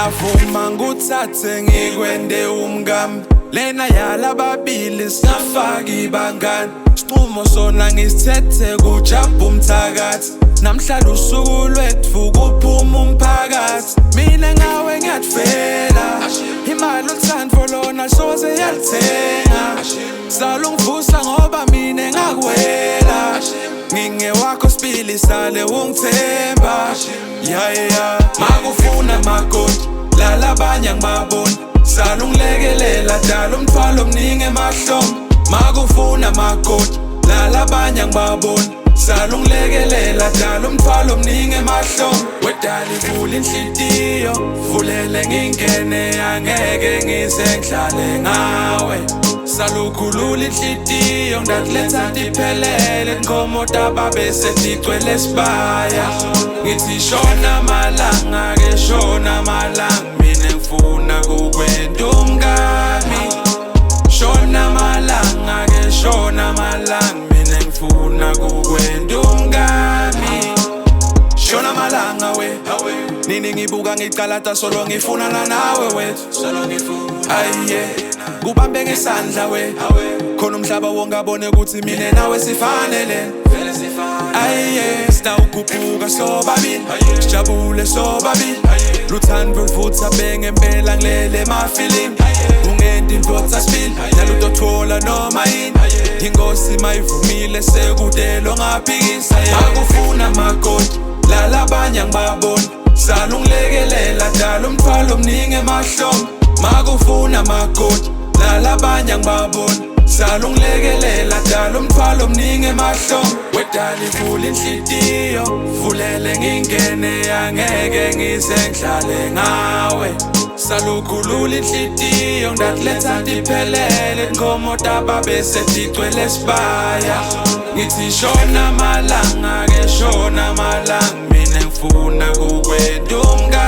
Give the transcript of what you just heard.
ngiyavuma nguthathe ngikwende umngami lena yalababili singafaka ibangani Sinqumo sona ngisithethe kujabha umthakathi namhlanje usuku lwethu kuphuma umphakathi mina ngawe ngiyatfela imali uthando lona soze yalithenga salo ngivusa ngoba mina ngakwela nginge wakho sibili sale ungithemba yeah makufuna makoti lalabanye ngibabona salo ngilekelela dala umthwalo omningi emahlombe makufuna makoti lalabanye ngibabona salo ngilekelela dala umthwalo omningi emahlombe wedala ivula inhlitiyo vulele ngingene angeke ngize ngihlale ngawe salukhulula inhlitiyo ndakuletha ndiphelele nqomoda babe setigcwele sibaya ngithi shona malanga ke shona malanga mina ngifuna kukwenda umngami shona malanga ke shona malanga mina ngifuna kukwenda umngami shona malanga we nini ngibuka ngicalata solo ngifunana nawe wethu solo ngifuna aye kubambe ngesandla we khona umhlaba wonke abone ukuthi mina nawe sifanele vele sifana aye sitawukhuphuka sobabili sijabule sobabili luthando luvutha bengempela ngilele mafeeling ungenda indvodza sibili nalutothola noma yini ingosi mayivumile sekudelo ngaphikisa akufuna makoti lalabanye ngibabona salo ngilekelela dala umthwalo omningi emahlombe makufuna makoti lalabanye ngibabona salo ngilekelela dala umthwalo omningi emahlombe wedala ivula inhlitiyo vulele ngingene angeke ngize ngihlale ngawe salukhulula inhlitiyo ndakuletha ndiphelele nqomoda babe setigcwele sibaya ngithi shona malanga ke shona malanga mina ngifuna kukwenda umngami